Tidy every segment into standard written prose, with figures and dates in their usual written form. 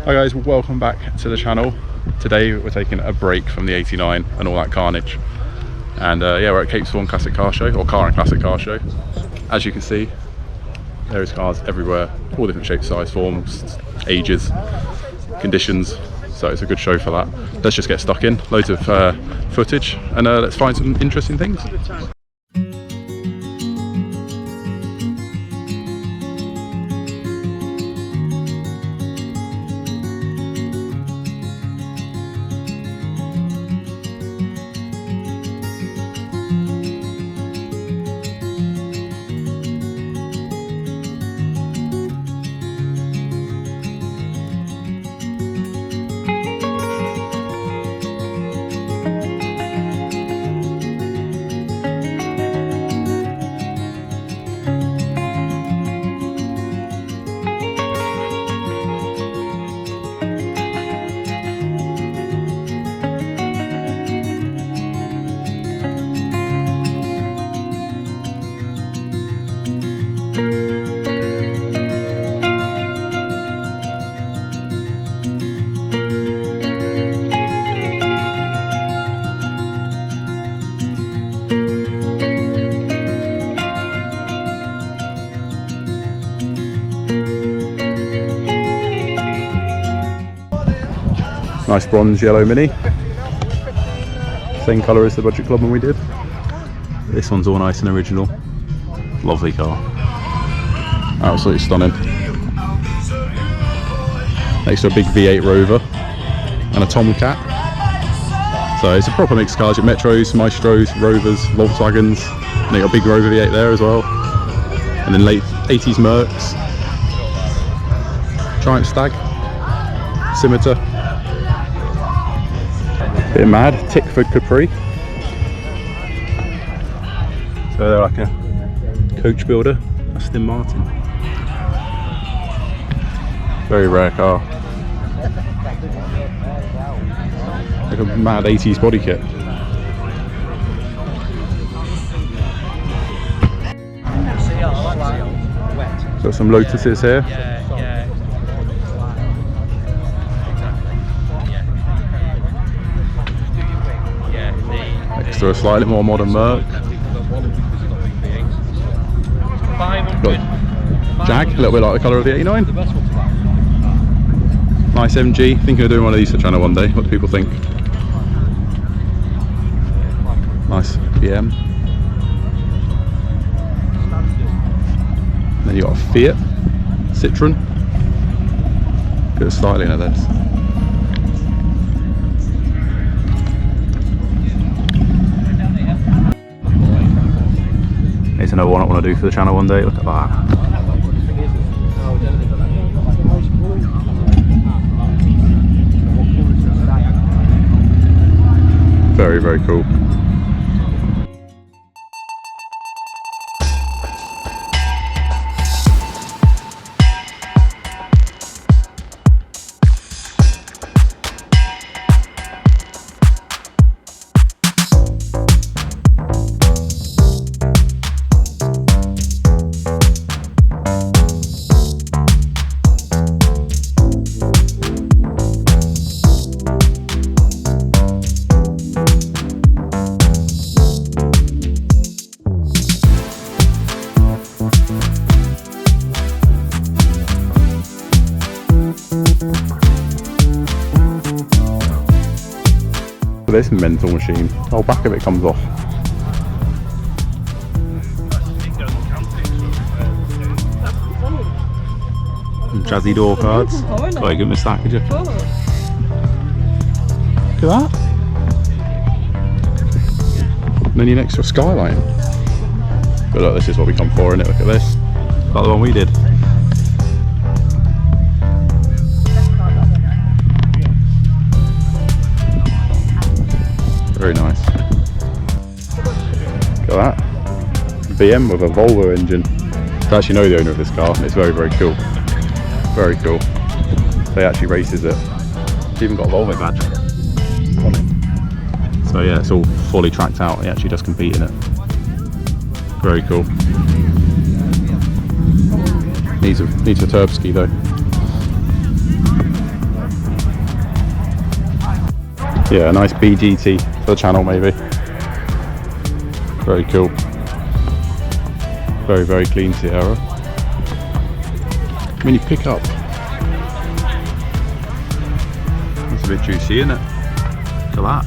Hi guys, welcome back to the channel. Today we're taking a break from the 89 and all that carnage. And yeah, we're at Capesthorne Classic Car Show, or Car and Classic Car Show. As you can see, there is cars everywhere, all different shapes, size, forms, ages, conditions. So it's a good show for that. Let's just get stuck in, loads of footage, and let's find some interesting things. Nice bronze yellow Mini. Same colour as the Budget Club when we did. This one's all nice and original. Lovely car. Absolutely stunning. Next to a big V8 Rover and a Tomcat. So it's a proper mixed cars. You've Metros, Maestros, Rovers, Volkswagens. And you got a big Rover V8 there as well. And then late 80s Mercs. Giant Stag. Scimitar. Bit mad, Tickford Capri. So they're like a coach builder, Aston Martin. Very rare car. Like a mad 80s body kit. Got some Lotuses here. Next to a slightly more modern Merc. Got Jag, a little bit like the colour of the 89. Nice MG. Thinking of doing one of these for channel one day. What do people think? Nice BM. Then you got a Fiat Citroen. Bit of styling of this. It's another one I want to do for the channel one day. Look at that. Very, very cool. This mental machine, the whole back of it comes off. Jazzy door cards. Oh, you couldn't miss that, could you? Look at that. And then your next to a skyline. But look, this is what we come for, innit? Look at this. Like the one we did. Very nice. Look at that. BM with a Volvo engine. I actually know the owner of this car, and it's very, very cool. Very cool. They actually races it. It's even got a Volvo badge on it. So yeah, it's all fully tracked out. He actually does compete in it. Very cool. Needs a turb ski though. Yeah, a nice BGT for the channel maybe. Very cool. Very, very clean Sierra. Mini pickup. It's a bit juicy, isn't it? Look at that.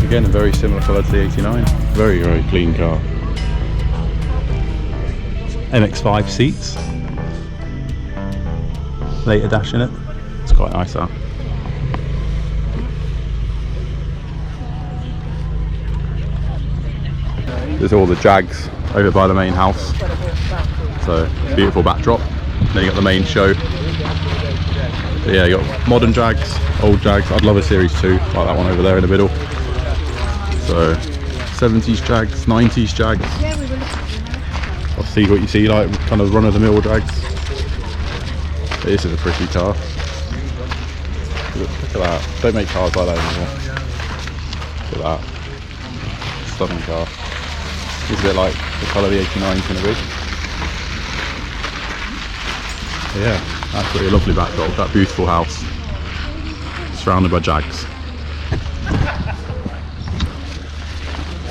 Again, a very similar colour to the 89. Very, very clean car. MX-5 seats. Later dash in it. It's quite nice that. There's all the Jags over by the main house. So beautiful backdrop. Then you got the main show. But yeah, you got modern Jags, old Jags. I'd love a Series 2 like that one over there in the middle. So 70s Jags, 90s Jags. I'll see what you see, like kind of run-of-the-mill Jags. But this is a pretty car. Look at that. Don't make cars like that anymore. Look at that. Stunning car. It's a bit like the colour the 89 is going to be. But yeah, absolutely lovely backdrop. That beautiful house. Surrounded by Jags.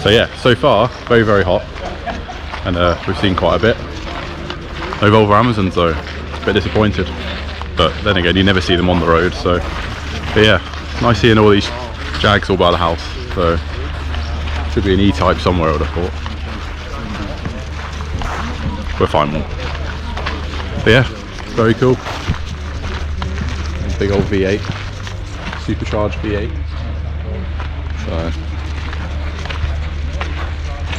So yeah, so far, very, very hot. And we've seen quite a bit. No Volvo Amazons though. A bit disappointed. But then again, you never see them on the road, so. But yeah, nice seeing all these Jags all by the house. So, should be an E-Type somewhere, I would have thought. We'll find one. But yeah, very cool. Big old V8. Supercharged V8. So.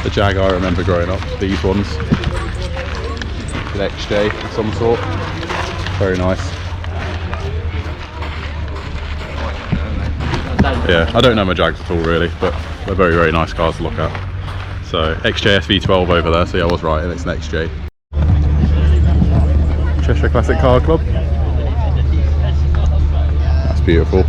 The Jag I remember growing up, these ones. An XJ of some sort. Very nice. Yeah, I don't know my Jags at all really, but they're very, very nice cars to look at. So XJ SV12 over there, so yeah, I was right, and it's an XJ. Cheshire Classic Car Club. That's beautiful.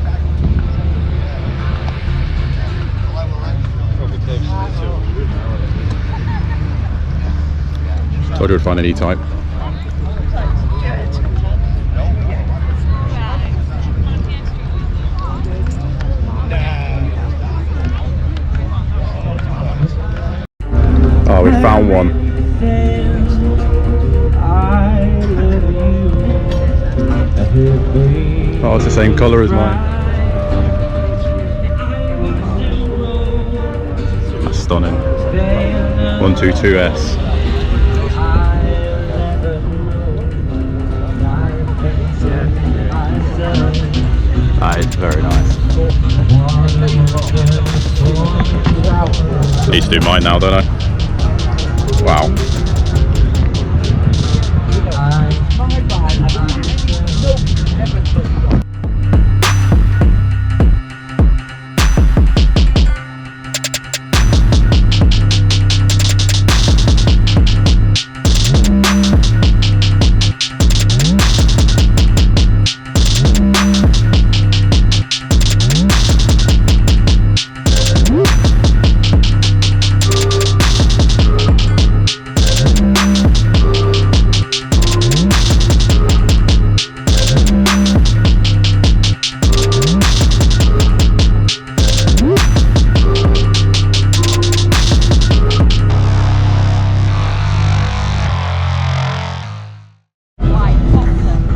Told you would find an E-Type. Oh, we found one. Oh, it's the same colour as mine. That's stunning. 122S. That is very nice. Need to do mine now, don't I? Wow.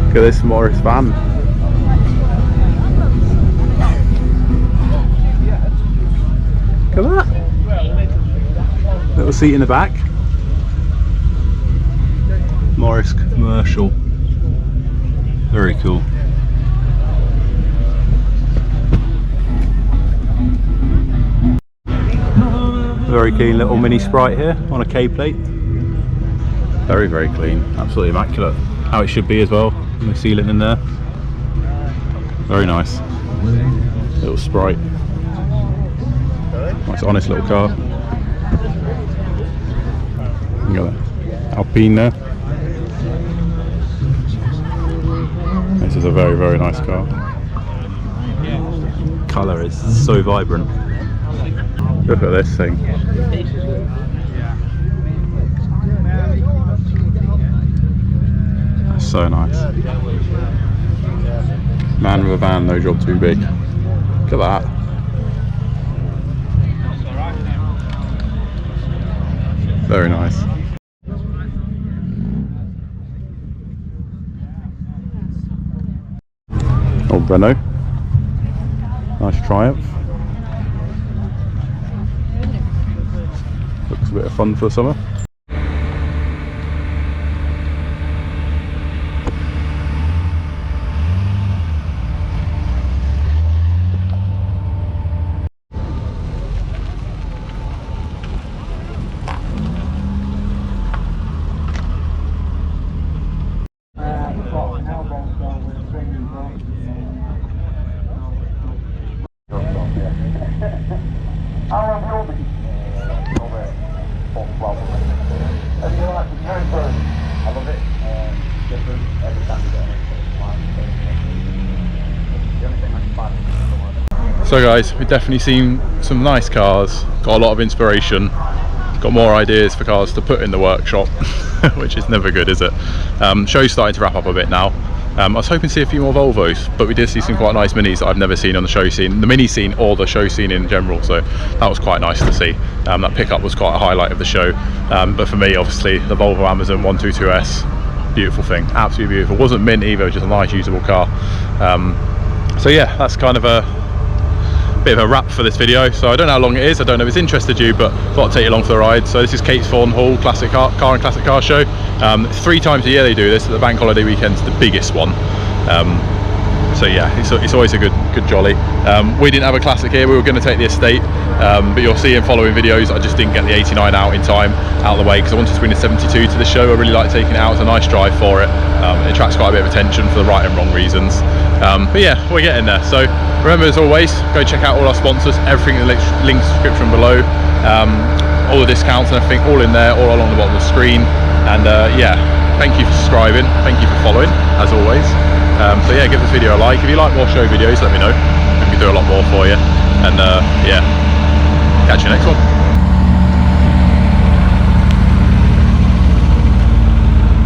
Look at this Morris van. Look at that. Little seat in the back. Morris commercial. Very cool. Very clean little mini Sprite here on a K plate. Very, very clean. Absolutely immaculate. How it should be as well. The sealant in there. Very nice. Little Sprite. Nice honest little car. You got that Alpine there. This is a very, very nice car. Colour is so vibrant. Look at this thing. That's so nice. Man with a van, no job too big. Look at that. Very nice. Old Renault. Nice Triumph. Looks a bit of fun for the summer. So guys, we've definitely seen some nice cars, got a lot of inspiration, got more ideas for cars to put in the workshop, which is never good, is it? Show's starting to wrap up a bit now. I was hoping to see a few more Volvos, but we did see some quite nice Minis that I've never seen on the show scene, the Mini scene or the show scene in general, so that was quite nice to see. That pickup was quite a highlight of the show, but for me, obviously, the Volvo Amazon 122S, beautiful thing, absolutely beautiful. Wasn't mint either, just a nice usable car. So yeah, that's kind of a bit of a wrap for this video. So I don't know how long it is, I don't know if it's interested you, but thought I'd take you along for the ride. So this is Capesthorne Hall Classic Car and Classic Car Show. 3 times a year they do this. The bank holiday weekend's the biggest one. So yeah, it's always a good jolly. We didn't have a Classic here, we were going to take the Estate, but you'll see in following videos I just didn't get the 89 out in time, out of the way, because I wanted to bring the 72 to the show. I really like taking it out, it's a nice drive for it. It attracts quite a bit of attention for the right and wrong reasons. But yeah, we're getting there. So remember, as always, go check out all our sponsors, everything in the link description below, all the discounts and everything, all in there, all along the bottom of the screen. And yeah, thank you for subscribing, thank you for following, as always. So yeah, give this video a like. If you like more show videos, let me know. We can do a lot more for you. And yeah, catch you next one.